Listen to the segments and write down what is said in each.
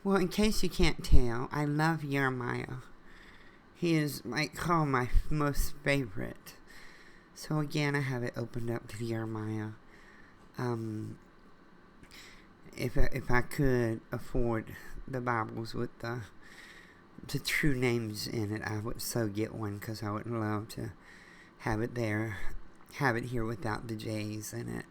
Well, in case you can't tell, I love Jeremiah. He is my most favorite. So again, I have it opened up to Jeremiah. If I could afford the Bibles with the true names in it, I would so get one, because I would love to have it here without the J's in it.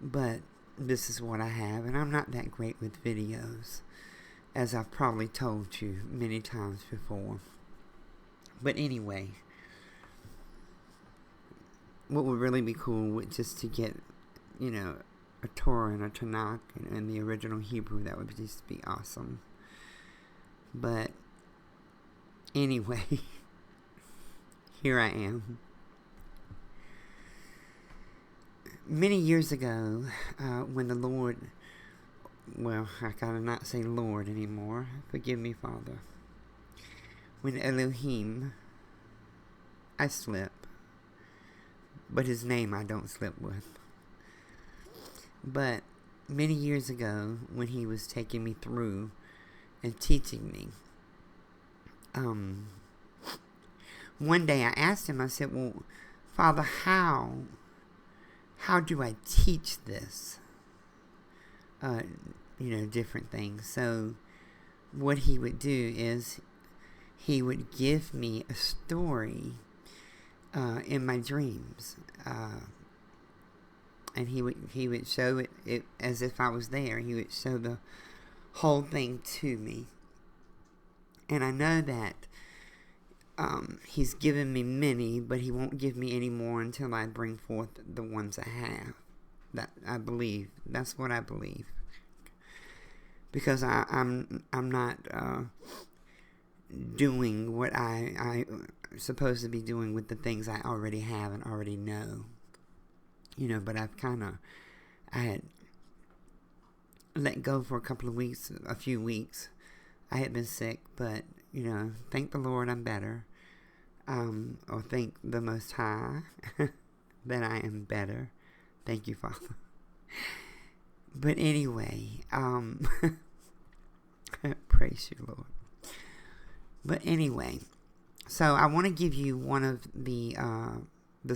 But this is what I have, and I'm not that great with videos, as I've probably told you many times before. But anyway, what would really be cool would just to get, a Torah and a Tanakh in the original Hebrew. That would just be awesome. But anyway, here I am. Many years ago, when the Lord, well, I gotta not say Lord anymore. Forgive me, Father. When Elohim, I slip, but his name I don't slip with. But many years ago, when he was taking me through and teaching me, one day I asked him, I said, well, Father, how do I teach this? Different things. So what he would do is he would give me a story in my dreams. And he would show it as if I was there. He would show the whole thing to me. And I know that he's given me many, but he won't give me any more until I bring forth the ones I have. That I believe. That's what I believe. Because I'm not doing what I'm supposed to be doing with the things I already have and already know. But I had let go for a few weeks. I had been sick, but, thank the Lord I'm better. Or thank the Most High that I am better. Thank you, Father. But anyway, praise you, Lord. But anyway, so I want to give you one of the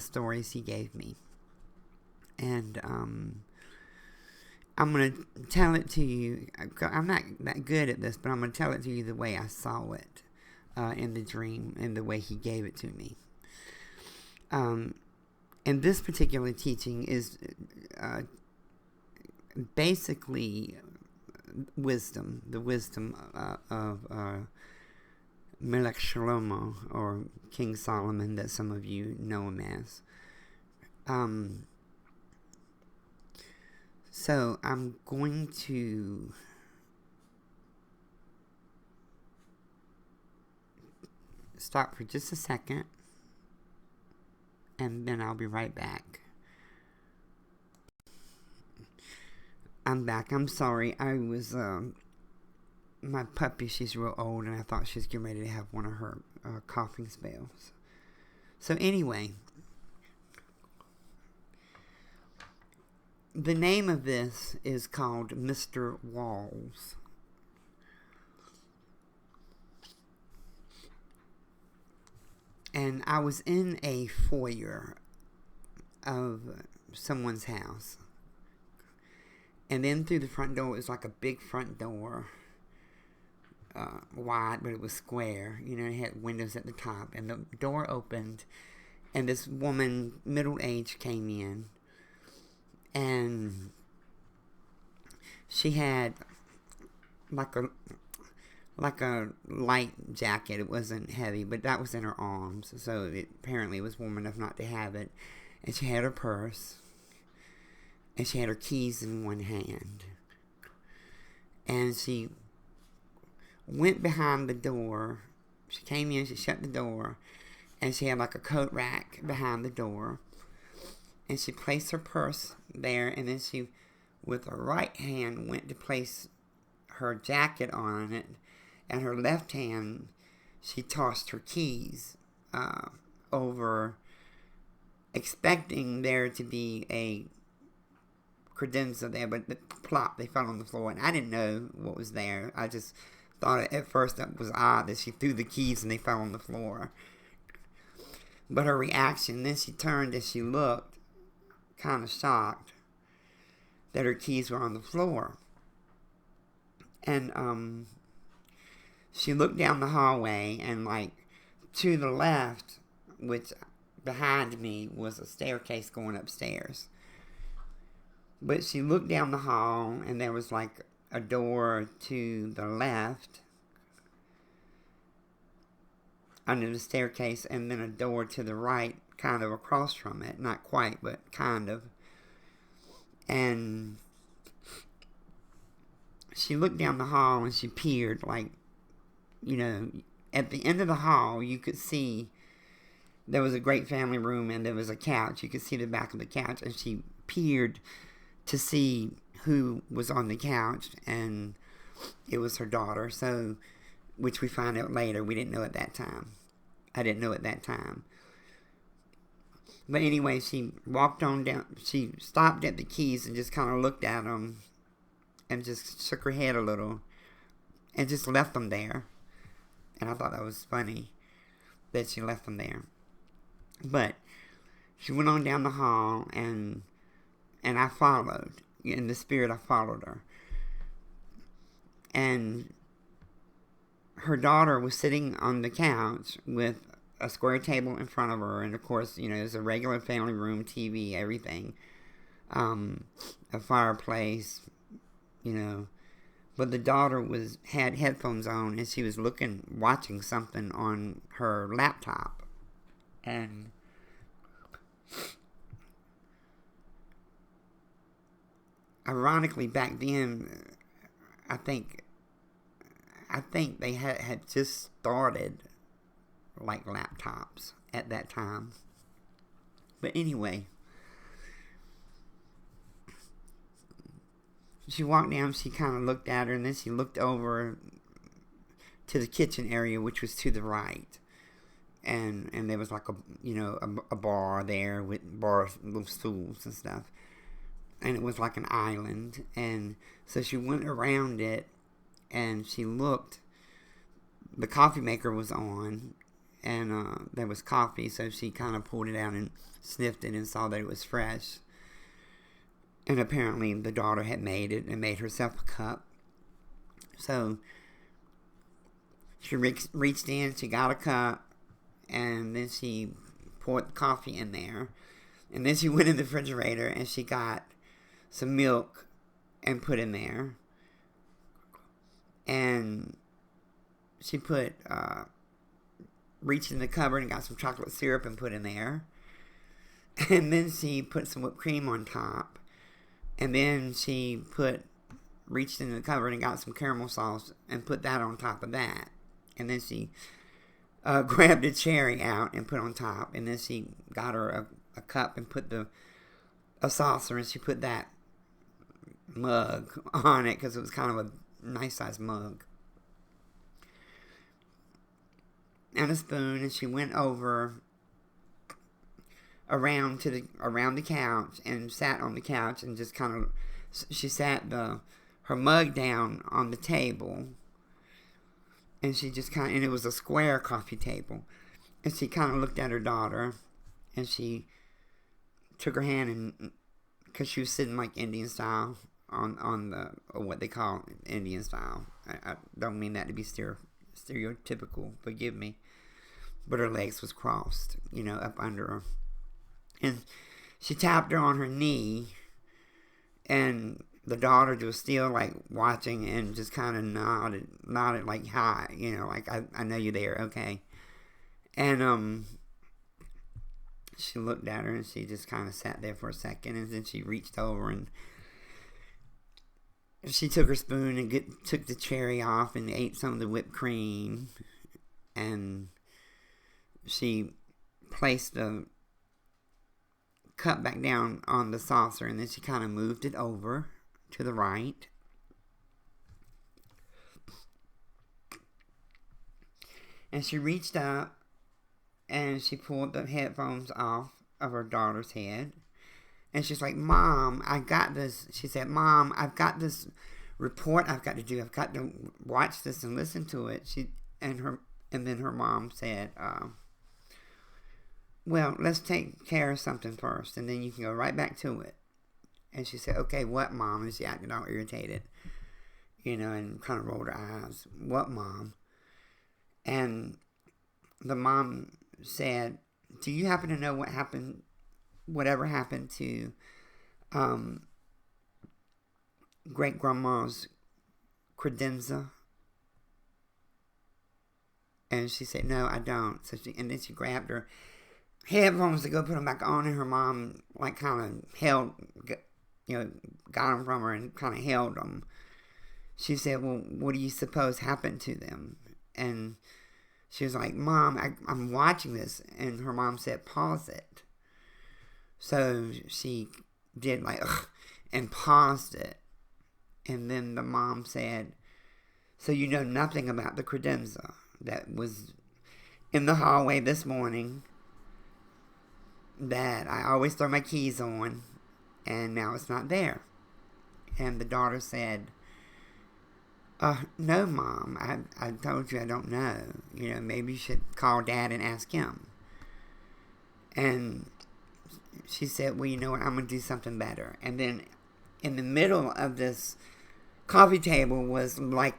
stories he gave me. And I'm going to tell it to you. I'm not that good at this, but I'm going to tell it to you the way I saw it in the dream and the way he gave it to me. And this particular teaching is basically wisdom, the wisdom of Melech Shlomo, or King Solomon, that some of you know him as. So I'm going to stop for just a second, and then I'll be right back. I'm back. I'm sorry. I was, my puppy, she's real old, and I thought she was getting ready to have one of her coughing spells. So anyway, the name of this is called Mr. Walls. And I was in a foyer of someone's house. And then through the front door, it was like a big front door. Wide, but it was square. It had windows at the top. And the door opened, and this woman, middle-aged, came in. And she had like a light jacket. It wasn't heavy, but that was in her arms, so it apparently was warm enough not to have it. And she had her purse, and she had her keys in one hand. And she went behind the door. She came in, she shut the door, and she had like a coat rack behind the door. And she placed her purse there, and then she, with her right hand, went to place her jacket on it, and her left hand, she tossed her keys over, expecting there to be a credenza there, but plop, they fell on the floor, and I didn't know what was there. I just thought at first that was odd that she threw the keys and they fell on the floor. But her reaction, then she turned and she looked, kind of shocked that her keys were on the floor. And she looked down the hallway, and like to the left, which behind me was a staircase going upstairs. But she looked down the hall, and there was like a door to the left under the staircase, and then a door to the right, kind of across from it. Not quite, but kind of. And she looked down the hall, and she peered, like, you know, at the end of the hall, you could see there was a great family room, and there was a couch. You could see the back of the couch, and she peered to see who was on the couch, and it was her daughter. So, which we find out later. We didn't know at that time. I didn't know at that time. But anyway, she walked on down. She stopped at the keys and just kind of looked at them and just shook her head a little and just left them there. And I thought that was funny that she left them there. But she went on down the hall, and I followed. In the spirit, I followed her. And her daughter was sitting on the couch with a square table in front of her. And, of course, you know, it was a regular family room, TV, everything. A fireplace, you know. But the daughter had headphones on, and she was watching something on her laptop. And ironically, back then, I think they had just started like laptops at that time. But anyway, she walked down, she kind of looked at her, and then she looked over to the kitchen area, which was to the right. And there was like a bar there with little stools and stuff. And it was like an island. And so she went around it, and she looked. The coffee maker was on, and there was coffee, so she kind of pulled it out and sniffed it and saw that it was fresh. And apparently the daughter had made it and made herself a cup. So she reached in, she got a cup, and then she poured the coffee in there. And then she went in the refrigerator and she got some milk and put in there. And she reached in the cupboard and got some chocolate syrup and put in there. And then she put some whipped cream on top. And then she reached in the cupboard and got some caramel sauce and put that on top of that. And then she grabbed a cherry out and put on top. And then she got her a cup and put a saucer, and she put that mug on it because it was kind of a nice sized mug. And a spoon, and she went over around the couch and sat on the couch and just kind of, she sat her mug down on the table, and she just kind of, and it was a square coffee table, and she kind of looked at her daughter, and she took her hand, and because she was sitting like Indian style on or what they call Indian style. I don't mean that to be stereotypical, forgive me, but her legs was crossed, up under her. And she tapped her on her knee, and the daughter was still like watching and just kind of nodded like hi, like I know you're there, okay. And she looked at her and she just kind of sat there for a second, and then she reached over and she took her spoon and took the cherry off and ate some of the whipped cream, and she placed the cup back down on the saucer, and then she kind of moved it over to the right. And she reached up and she pulled the headphones off of her daughter's head, And she's like, Mom, I got this. She said, Mom, I've got this report I've got to do. I've got to watch this and listen to it. And then her mom said, well, let's take care of something first, and then you can go right back to it. And she said, okay, what, Mom? And she acted all irritated, and kind of rolled her eyes. What, Mom? And the mom said, do you happen to know whatever happened to great-grandma's credenza? And she said, no, I don't. And then she grabbed her headphones to go put them back on, and her mom, kind of held, got them from her and kind of held them. She said, well, what do you suppose happened to them? And she was like, Mom, I'm watching this. And her mom said, pause it. So she did ugh, and paused it. And then the mom said, so you know nothing about the credenza that was in the hallway this morning that I always throw my keys on, and now it's not there. And the daughter said, no, Mom, I told you I don't know. Maybe you should call Dad and ask him. And she said, well, you know what, I'm going to do something better. And then in the middle of this coffee table was like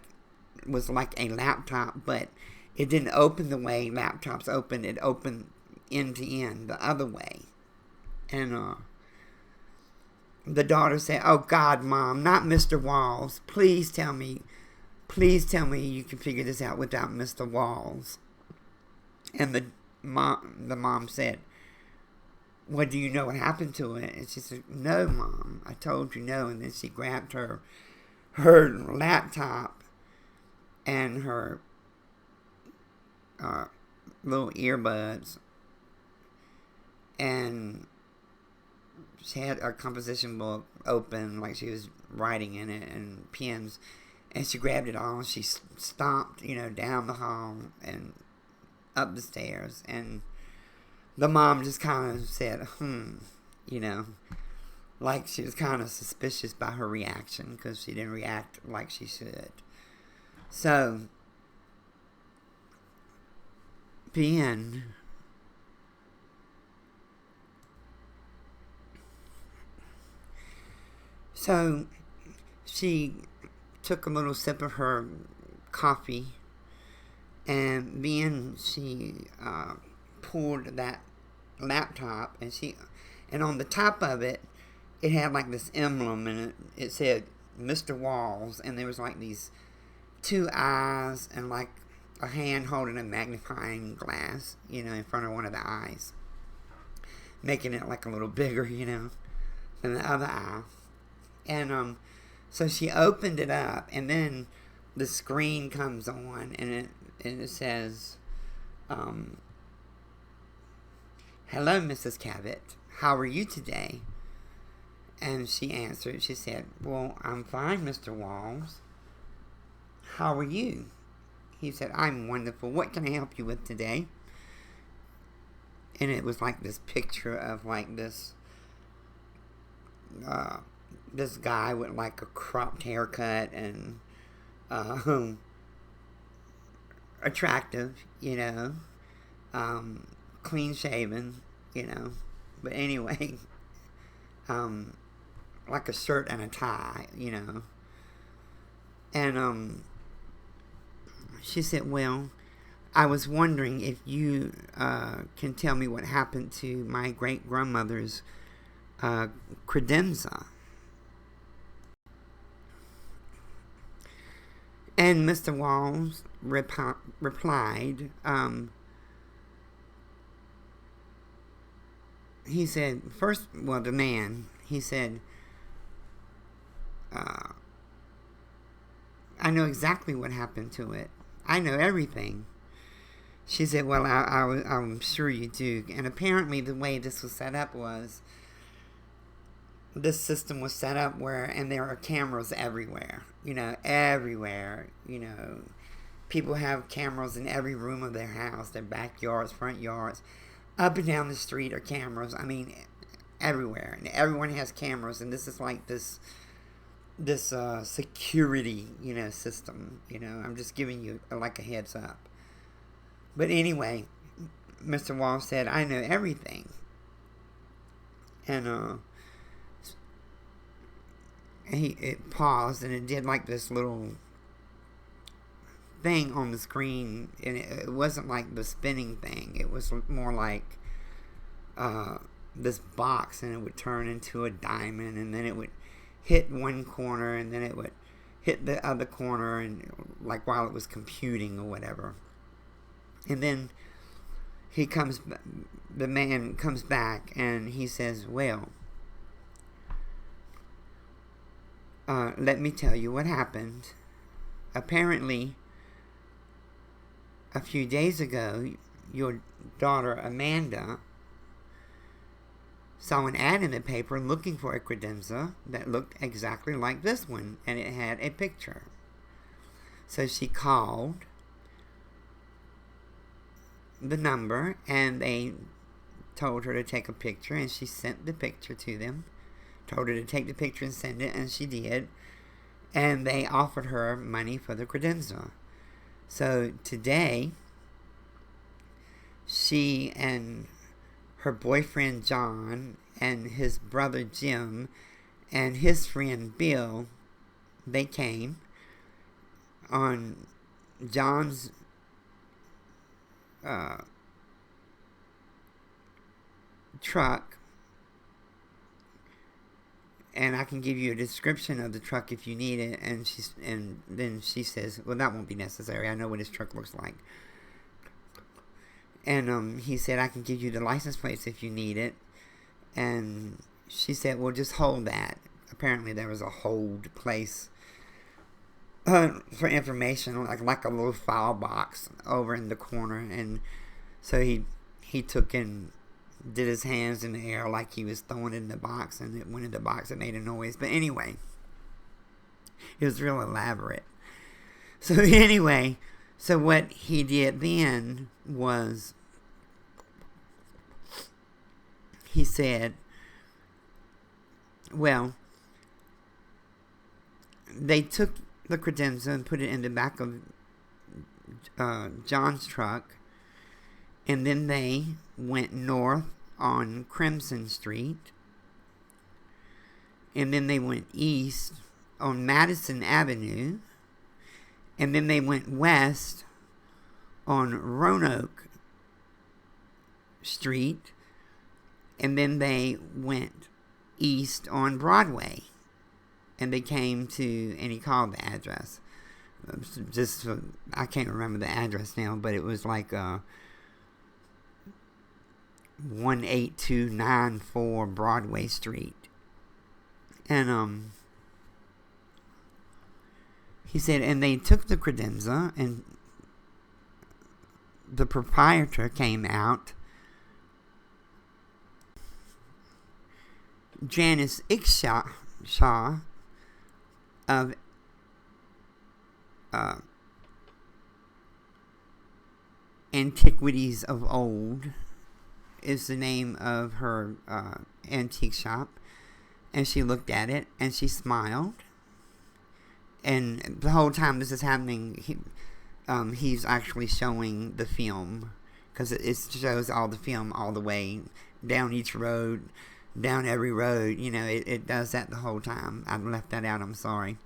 a laptop, but it didn't open the way laptops open. It opened end to end the other way. And the daughter said, oh, God, Mom, not Mr. Walls. Please tell me you can figure this out without Mr. Walls. And the mom said, well, do you know what happened to it? And she said, no, Mom, I told you no. And then she grabbed her laptop and her little earbuds, and she had a composition book open, like she was writing in it, and pens, and she grabbed it all, and she stomped, down the hall and up the stairs, and the mom just kind of said, like she was kind of suspicious by her reaction, because she didn't react like she should. So Ben So she took a little sip of her coffee, and then she pulled that laptop, and on the top of it, it had this emblem, and it said Mr. Walls, and there was these two eyes and a hand holding a magnifying glass, in front of one of the eyes, making it a little bigger, than the other eye. And so she opened it up, and then the screen comes on, and it says, hello, Mrs. Cabot. How are you today? And she answered. She said, well, I'm fine, Mr. Walls. How are you? He said, I'm wonderful. What can I help you with today? And it was this picture of this guy with a cropped haircut and attractive, clean shaven, but anyway, a shirt and a tie, and she said, well, I was wondering if you can tell me what happened to my great-grandmother's credenza. And Mr. Walls replied, he said, the man, he said, I know exactly what happened to it. I know everything. She said, well, I'm sure you do. And apparently the way this was set up was, this system was set up and there are cameras everywhere, everywhere, people have cameras in every room of their house, their backyards, front yards, up and down the street are cameras. I mean, everywhere, and everyone has cameras, and this is like this security, system. I'm just giving you like a heads up. But anyway, Mr. Wall said, I know everything. And it paused, and it did like this little thing on the screen, and it wasn't like the spinning thing. It was more like this box, and it would turn into a diamond, and then it would hit one corner, and then it would hit the other corner, and like while it was computing or whatever. And then the man comes back, and he says, well, let me tell you what happened. Apparently, a few days ago, your daughter Amanda saw an ad in the paper looking for a credenza that looked exactly like this one, and it had a picture. So she called the number, and they told her to take a picture, and she sent the picture to them. Told her to take the picture and send it, and she did. And they offered her money for the credenza. So today, she and her boyfriend John and his brother Jim and his friend Bill, they came on John's truck, and I can give you a description of the truck if you need it. And then she says, well, that won't be necessary. I know what his truck looks like. And he said, I can give you the license plates if you need it. And she said, well, just hold that. Apparently there was a hold place for information, like a little file box over in the corner. And so he took and did his hands in the air like he was throwing it in the box, and it went in the box. It made a noise. But anyway, it was real elaborate. So anyway, so what he did then was, he said, well, they took the credenza and put it in the back of John's truck, and then they went north on Crimson Street, and then they went east on Madison Avenue, and then they went west on Roanoke Street, and then they went east on Broadway, and they came to, and he called the address. Just, I can't remember the address now, but it was like 18294 Broadway Street. And he said, and they took the credenza, and the proprietor came out, Janice Ickshaw of Antiquities of Old is the name of her antique shop. And she looked at it, and she smiled. And the whole time this is happening, he's actually showing the film, because it shows all the film all the way down each road, down every road. It does that the whole time. I left that out, I'm sorry.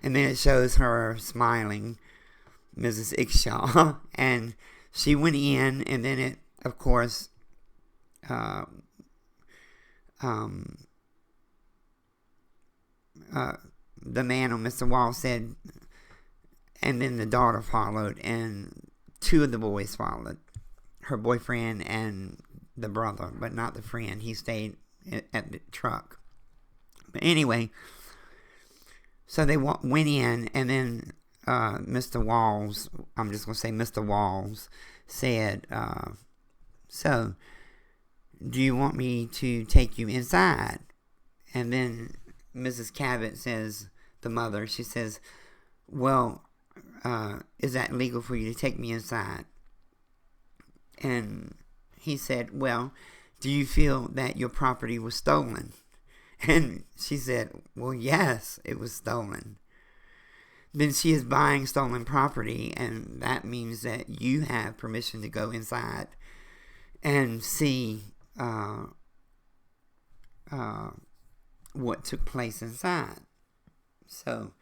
And then it shows her smiling, Mrs. Ickshaw. And she went in, and then it, of course, the man on Mr. Wall said, and then the daughter followed, and two of the boys followed, her boyfriend and the brother, but not the friend. He stayed at the truck. But anyway, so they went in, and then Mr. Walls, I'm just going to say Mr. Walls, said, so, do you want me to take you inside? And then Mrs. Cabot says, the mother, she says, well, is that legal for you to take me inside? And he said, well, do you feel that your property was stolen? And she said, well, yes, it was stolen. Then she is buying stolen property, and that means that you have permission to go inside and see what took place inside. So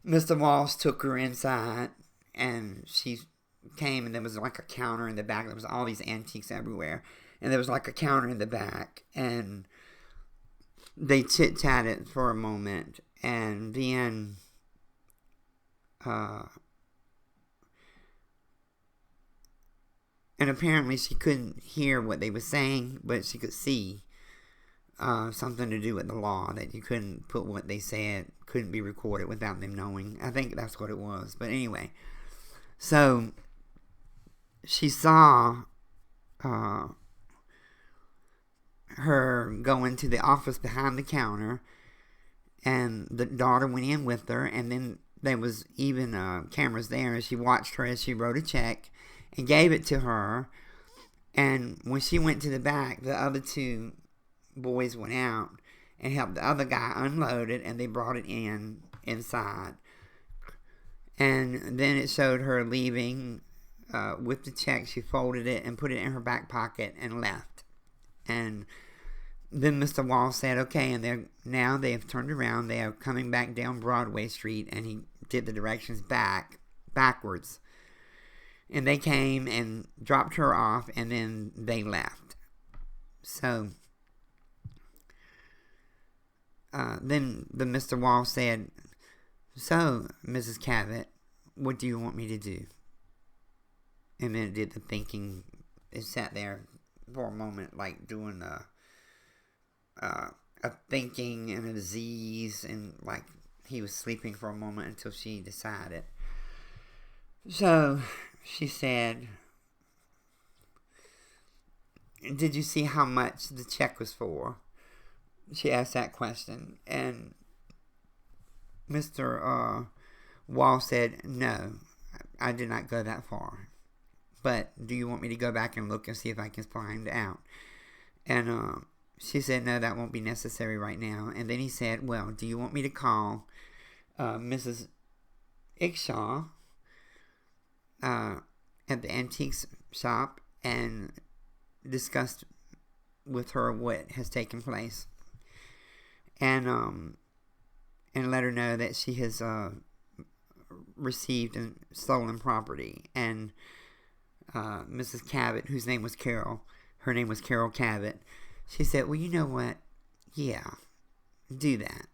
Mr. Walls took her inside, and she came, and there was like a counter in the back. There was all these antiques everywhere, and there was like a counter in the back, and they chit-chatted for a moment, and then and apparently she couldn't hear what they were saying, but she could see something to do with the law, that you couldn't put what they said, couldn't be recorded without them knowing. I think that's what it was. But anyway, so she saw her go into the office behind the counter, and the daughter went in with her, and then there was even cameras there, and she watched her as she wrote a check and gave it to her. And when she went to the back, the other two boys went out and helped the other guy unload it, and they brought it inside. And then it showed her leaving with the check. She folded it and put it in her back pocket and left. And then Mr. Wall said, okay, and they have turned around. They are coming back down Broadway Street, and he did the directions backwards. And they came and dropped her off, and then they left. So then the Mr. Wall said, so, Mrs. Cabot, what do you want me to do? And then it did the thinking. It sat there for a moment, like doing a thinking and a disease, and like he was sleeping for a moment until she decided. So she said, did you see how much the check was for? She asked that question, and Mr. Wall said, no, I did not go that far. But do you want me to go back and look and see if I can find out? And she said, no, that won't be necessary right now. And then he said, well, do you want me to call Mrs. Ickshaw at the antiques shop and discuss with her what has taken place? And let her know that she has received and stolen property. And Mrs. Cabot, whose name was Carol, her name was Carol Cabot, she said, well, you know what? Yeah, do that.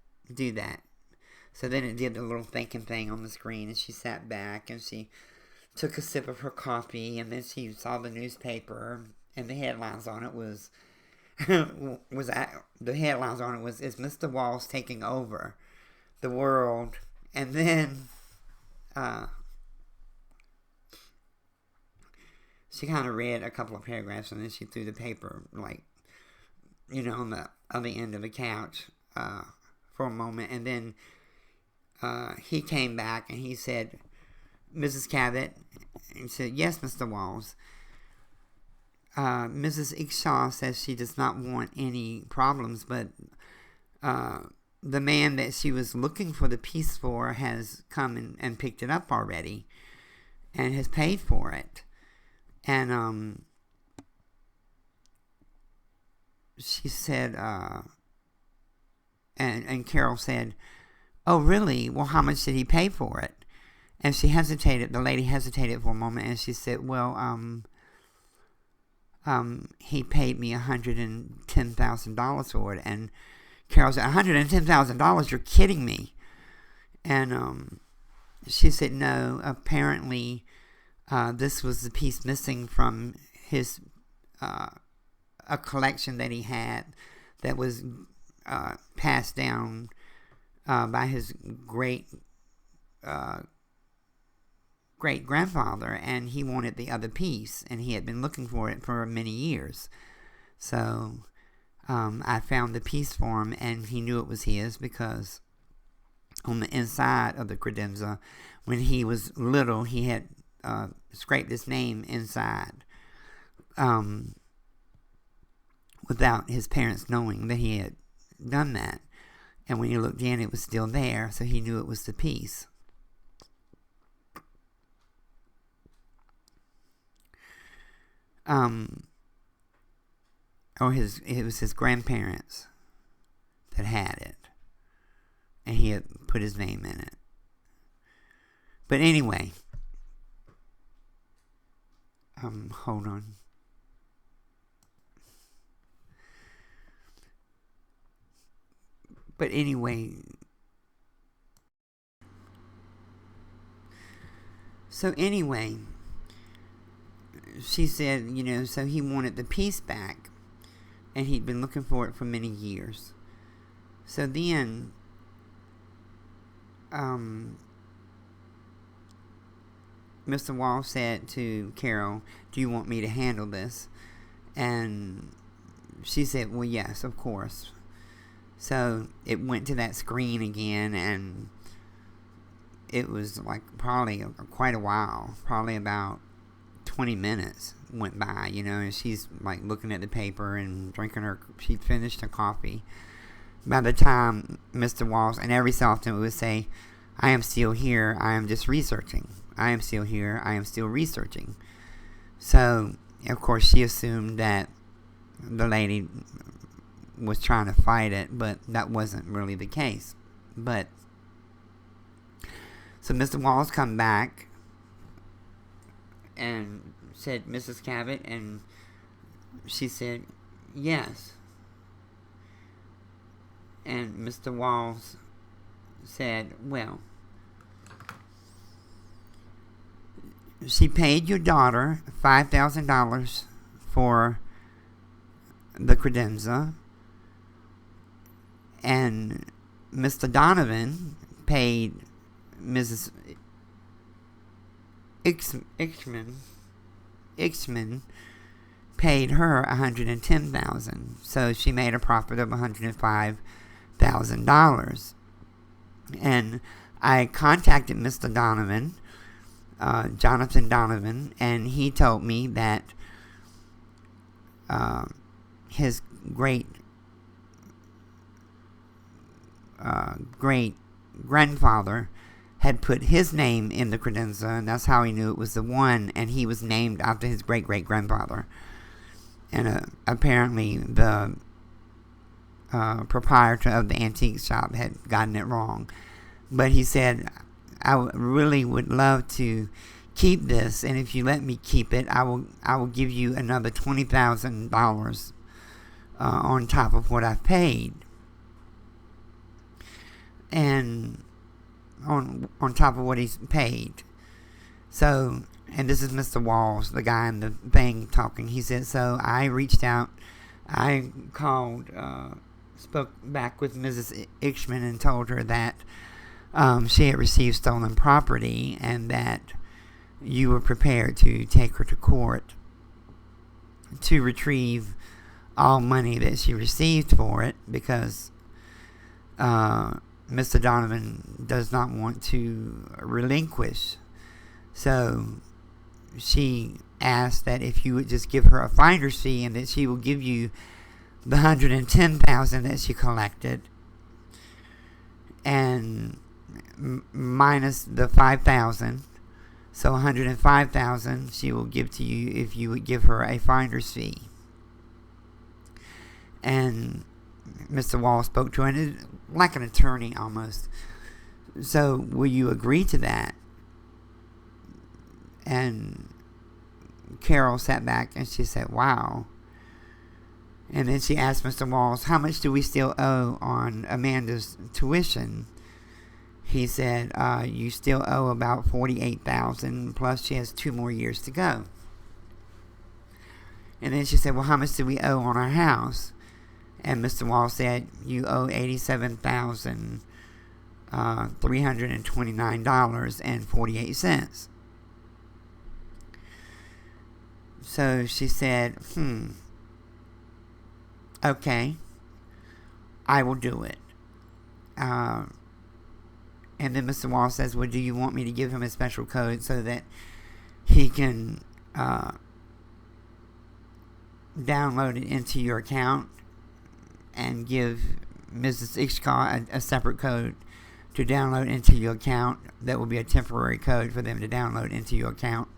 So then it did the little thinking thing on the screen, and she sat back, and she took a sip of her coffee, and then she saw the newspaper, and the headlines on it was, is Mr. Walls taking over the world? And then she kind of read a couple of paragraphs, and then she threw the paper, like, on the other end of the couch for a moment. And then he came back, and he said, Mrs. Cabot, and he said, yes, Mr. Walls. Mrs. Ickshaw says she does not want any problems, but the man that she was looking for the piece for has come and picked it up already and has paid for it. And she said, and Carol said, oh, really? Well, how much did he pay for it? And she hesitated. The lady hesitated for a moment, and she said, well, he paid me $110,000 for it. And Carol said, $110,000? You're kidding me. And she said, no, apparently this was the piece missing from his a collection that he had that was passed down by his great grandfather, and he wanted the other piece, and he had been looking for it for many years. So I found the piece for him, and he knew it was his because on the inside of the credenza, when he was little, he had scraped his name inside. without his parents knowing that he had done that. And when he looked in, it was still there, so he knew it was the piece. It was his grandparents that had it, and he had put his name in it. But anyway, hold on. But anyway, she said, so he wanted the piece back, and he'd been looking for it for many years. So then, Mr. Wall said to Carol, "Do you want me to handle this?" And she said, "Well, yes, of course." So it went to that screen again, and it was like probably quite a while, probably about 20 minutes went by, and she's like looking at the paper and she finished her coffee. By the time Mr. Walls, and every so often it would say, "I am still here, I am just researching. I am still here, I am still researching." So, of course, she assumed that the lady was trying to fight it, but that wasn't really the case. But so Mr. Walls come back and said, "Mrs. Cabot," and she said, "Yes." And Mr. Walls said, "Well, she paid your daughter $5,000 for the credenza, and Mr. Donovan paid Mrs. Ixman paid her $110,000, so she made a profit of $105,000. And I contacted Mr. Donovan, Jonathan Donovan, and he told me that his great grandfather had put his name in the credenza, and that's how he knew it was the one, and he was named after his great-great-grandfather. And apparently the proprietor of the antique shop had gotten it wrong. But he said, "I really would love to keep this, and if you let me keep it, I will give you another $20,000 on top of what I've paid." And on top of what he's paid. So, and this is Mr. Walls, the guy in the thing talking. He said, "So I reached out, I called, spoke back with Mrs. Ixman and told her that she had received stolen property and that you were prepared to take her to court to retrieve all money that she received for it, because Mr. Donovan does not want to relinquish." So she asked that if you would just give her a finder's fee, and that she will give you the $110,000 that she collected, and minus the $5,000, so $105,000 she will give to you if you would give her a finder's fee. And Mr. Wall spoke to her, like an attorney almost. "So will you agree to that?" And Carol sat back and she said, "Wow." And then she asked Mr. Walls, "How much do we still owe on Amanda's tuition?" He said, "You still owe about $48,000, plus she has 2 more years to go." And then she said, "Well, how much do we owe on our house?" And Mr. Wall said, "You owe $87,329.48. So she said, "Okay, I will do it." And then Mr. Wall says, "Well, do you want me to give him a special code so that he can download it into your account and give Mrs. Ishkar a separate code to download into your account. That will be a temporary code for them to download into your account.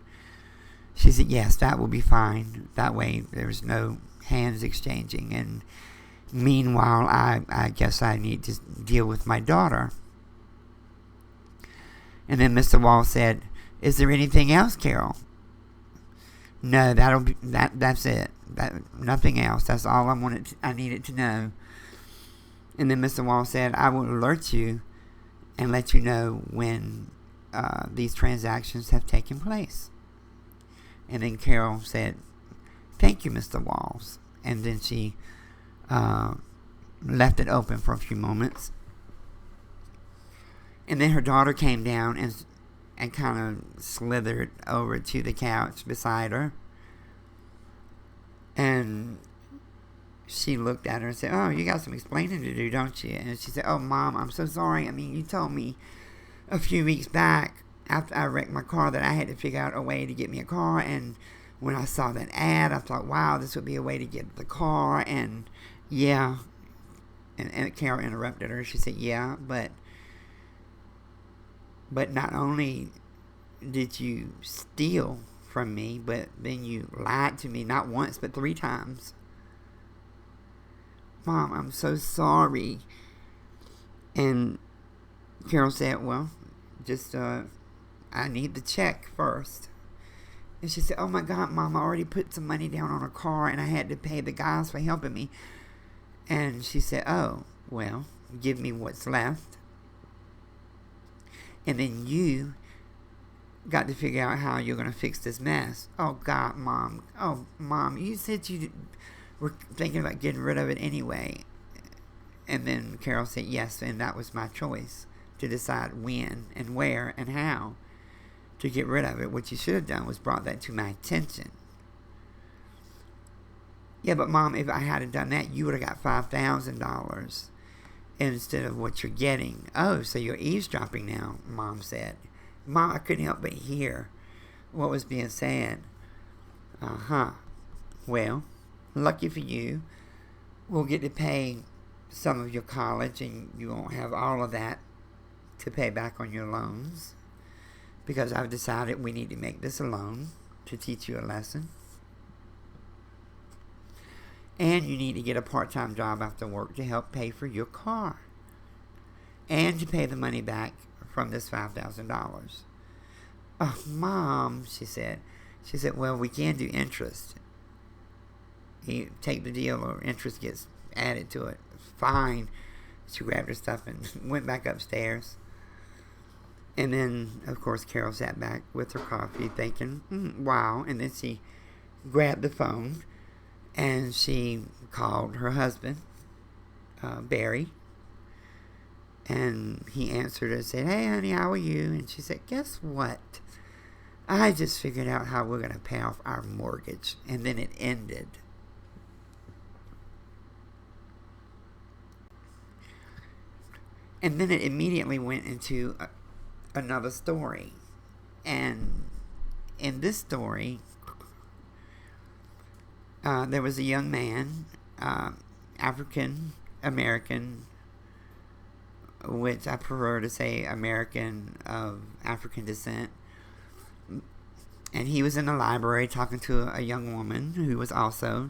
She said, yes, that will be fine. That way there's no hands exchanging. And meanwhile, I guess I need to deal with my daughter. And then Mr. Wall said, is there anything else, Carol? No, that's it. Nothing else. That's all I needed to know. And then Mr. Wall said, I will alert you and let you know when these transactions have taken place. And then Carol said, thank you, Mr. Walls. And then she left it open for a few moments. And then her daughter came down and kind of slithered over to the couch beside her. And she looked at her and said, oh, you got some explaining to do, don't you? And she said, oh, Mom, I'm so sorry. I mean, you told me a few weeks back after I wrecked my car that I had to figure out a way to get me a car. And when I saw that ad, I thought, wow, this would be a way to get the car. And yeah. And Carol interrupted her. She said, yeah, but not only did you steal from me, but then you lied to me not once, but 3 times. Mom, I'm so sorry. And Carol said, well, just, I need the check first. And she said, oh my God, Mom, I already put some money down on a car and I had to pay the guys for helping me. And she said, oh, well, give me what's left. And then you got to figure out how you're going to fix this mess. Oh, God, Mom. Oh, Mom, you said you were thinking about getting rid of it anyway. And then Carol said, yes, and that was my choice to decide when and where and how to get rid of it. What you should have done was brought that to my attention. Yeah, but Mom, if I hadn't done that, you would have got $5,000 instead of what you're getting. Oh, so you're eavesdropping now, Mom said. Mom, I couldn't help but hear what was being said. Uh-huh. Well, lucky for you, we'll get to pay some of your college and you won't have all of that to pay back on your loans, because I've decided we need to make this a loan to teach you a lesson. And you need to get a part-time job after work to help pay for your car. And to pay the money back from this $5,000. Oh, Mom, she said. She said, well, we can do interest. You take the deal or interest gets added to it. Fine. She grabbed her stuff and went back upstairs. And then, of course, Carol sat back with her coffee thinking, wow. And then she grabbed the phone and she called her husband, Barry. And he answered and said, hey, honey, how are you? And she said, guess what? I just figured out how we're going to pay off our mortgage. And then it ended. And then it immediately went into another story. And in this story, there was a young man, African American, which I prefer to say American of African descent. And he was in the library talking to a young woman who was also,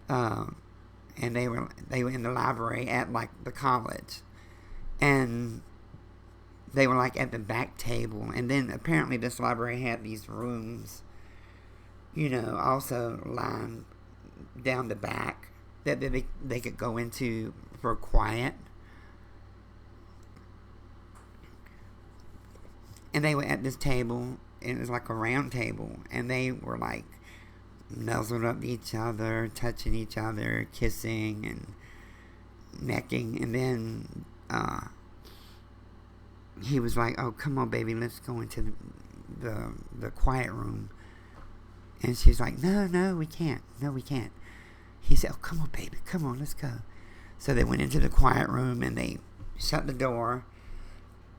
and they were in the library at like the college, and they were like at the back table. And then apparently this library had these rooms, also lined down the back that they could go into for quiet. And they were at this table, and it was like a round table, and they were like nuzzled up to each other, touching each other, kissing and necking. And then he was like, oh, come on, baby, let's go into the quiet room. And she's like, no, we can't. No, we can't. He said, oh, come on, baby, come on, let's go. So they went into the quiet room, and they shut the door.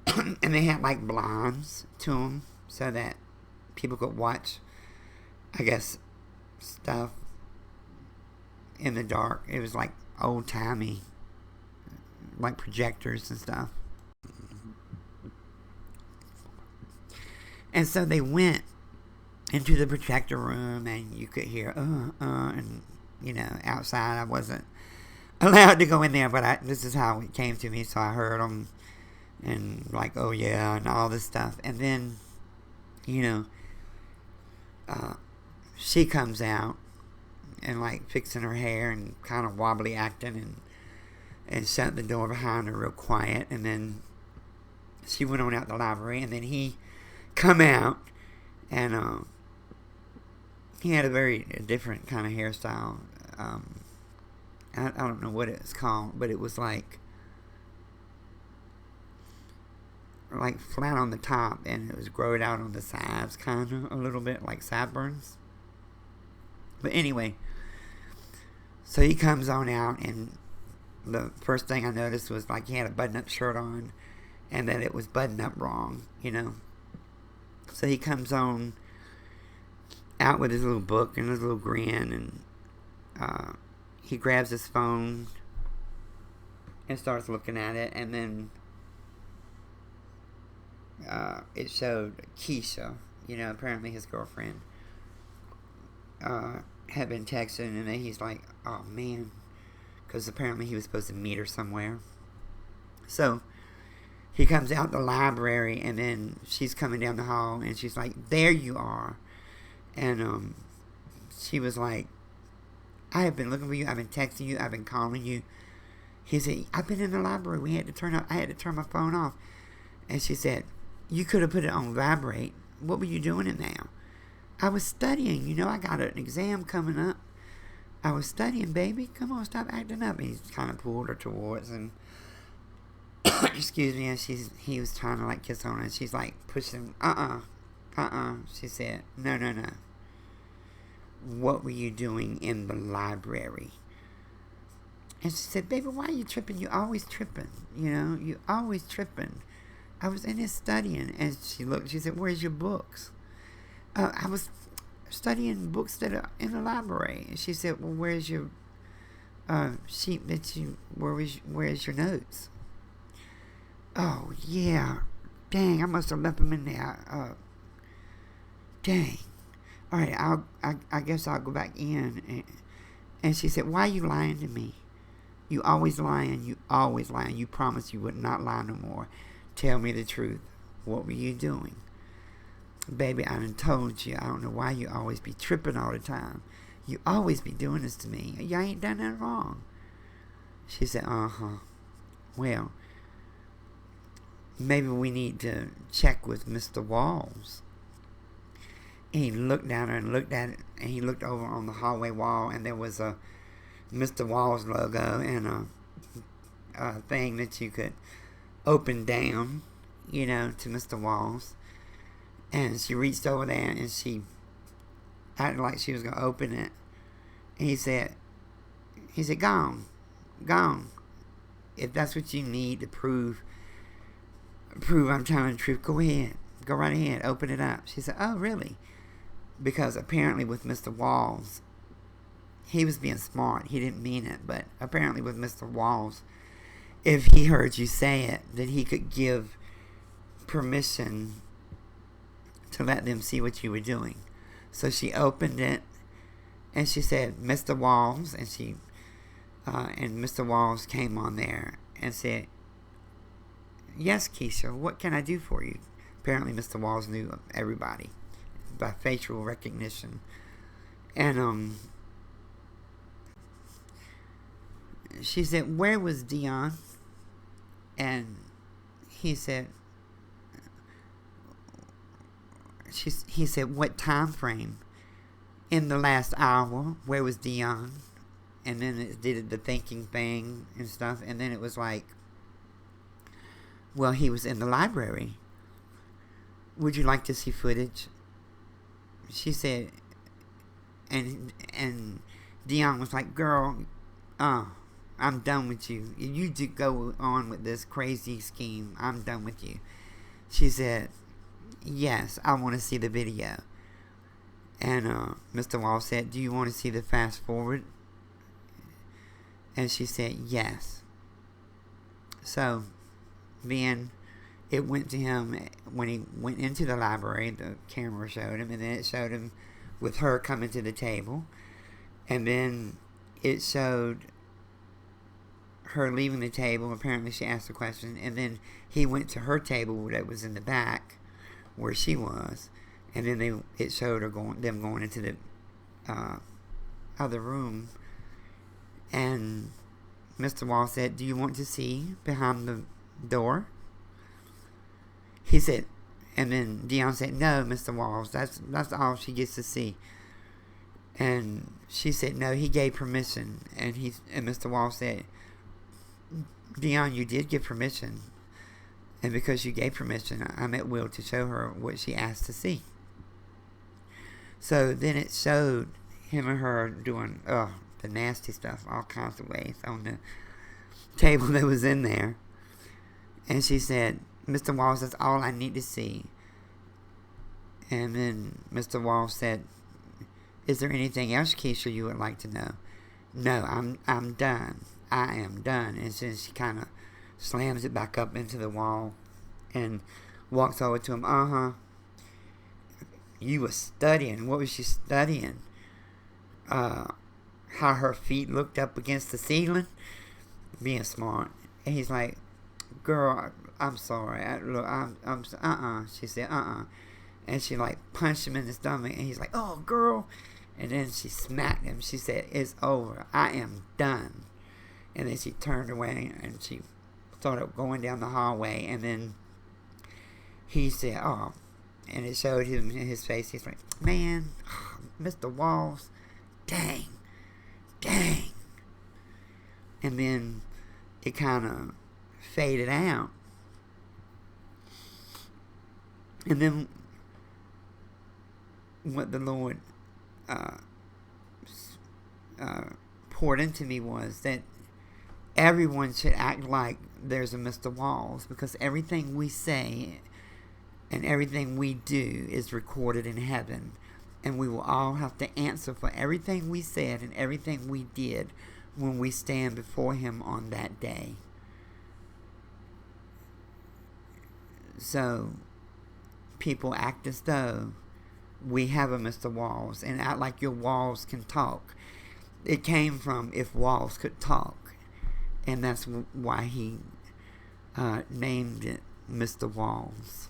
And they had like blinds to them so that people could watch, I guess, stuff in the dark. It was like old-timey, like projectors and stuff. And so they went into the projector room, and you could hear, and, outside I wasn't allowed to go in there, but this is how it came to me, so I heard them, and like, oh yeah, and all this stuff. And then, she comes out, and like fixing her hair, and kind of wobbly acting, and shut the door behind her real quiet, and then she went on out the library, and then he come out, and he had a very different kind of hairstyle. I don't know what it's called, but it was like flat on the top, and it was growing out on the sides, kind of a little bit like sideburns. But anyway, so he comes on out, and the first thing I noticed was like he had a button-up shirt on, and that it was buttoned up wrong, So he comes on out with his little book and his little grin, and he grabs his phone and starts looking at it, and then it showed Keisha, apparently his girlfriend, had been texting, and then he's like, oh man, because apparently he was supposed to meet her somewhere. So he comes out the library, and then she's coming down the hall, and she's like, there you are. And she was like, I have been looking for you, I've been texting you, I've been calling you. He said, I've been in the library, I had to turn my phone off. And she said, you could have put it on vibrate. What were you doing it now? I was studying, I got an exam coming up. I was studying, baby. Come on, stop acting up. And he's kind of pulled her towards, and excuse me, and he was trying to like kiss on her, and she's like pushing, she said, no. What were you doing in the library? And she said, baby, why are you tripping? You always tripping, you always tripping. I was in here studying. And she said, where's your books? I was studying books that are in the library. And she said, well, where's your sheet where's your notes? Oh, yeah. Dang, I must have left them in there. Dang. All right, I guess I'll go back in. And she said, why are you lying to me? You always lying. You promised you would not lie no more. Tell me the truth. What were you doing? Baby, I done told you. I don't know why you always be tripping all the time. You always be doing this to me. You ain't done that wrong. She said, well, maybe we need to check with Mr. Walls. And he looked down there and looked at it, and he looked over on the hallway wall, and there was a Mr. Walls logo and a thing that you could open down, to Mr. Walls. And she reached over there, and she acted like she was going to open it. And he said, go on. If that's what you need to prove I'm telling the truth, go ahead. Go right ahead. Open it up. She said, oh, really? Because apparently with Mr. Walls, he was being smart. He didn't mean it. But apparently with Mr. Walls, if he heard you say it, then he could give permission to let them see what you were doing. So she opened it, and she said, Mr. Walls, and Mr. Walls came on there and said, yes, Keisha, what can I do for you? Apparently Mr. Walls knew everybody by facial recognition. And she said, where was Dion? And he said, he said, what time frame? In the last hour. Where was Dion? And then it did the thinking thing and stuff. And then it was like, well, he was in the library. Would you like to see footage? She said, and Dion was like, girl, I'm done with you. You do go on with this crazy scheme. I'm done with you. She said, yes, I want to see the video. And Mr. Wall said, do you want to see the fast forward? And she said, yes. So then it went to him when he went into the library. The camera showed him, and then it showed him with her coming to the table. And then it showed her leaving the table. Apparently she asked a question, and then he went to her table that was in the back where she was, and then it showed her them going into the other room. And Mr. Wall said, do you want to see behind the door? He said, and then Dion said, no, Mr. Walls, that's all she gets to see. And she said, no, he gave permission. And Mr. Walls said, Dion, you did give permission. And because you gave permission, I'm at will to show her what she asked to see. So then it showed him and her doing the nasty stuff all kinds of ways on the table that was in there. And she said, Mr. Walls, that's all I need to see. And then Mr. Walls said, is there anything else, Keisha, you would like to know? No, I'm done. I am done. And then she kind of slams it back up into the wall and walks over to him. You were studying. What was she studying? How her feet looked up against the ceiling? Being smart. And he's like, girl, I'm sorry. She said, And she like punched him in the stomach, and he's like, oh, girl. And then she smacked him. She said, it's over. I am done. And then she turned away, and she started going down the hallway, and then he said, oh, and it showed him in his face. He's like, man, Mr. Walls, dang. And then it kind of faded out. And then what the Lord poured into me was that everyone should act like there's a Mr. Walls, because everything we say and everything we do is recorded in heaven, and we will all have to answer for everything we said and everything we did when we stand before Him on that day. So people act as though we have a Mr. Walls and act like your walls can talk. It came from if walls could talk, and that's why He named it Mr. Walls.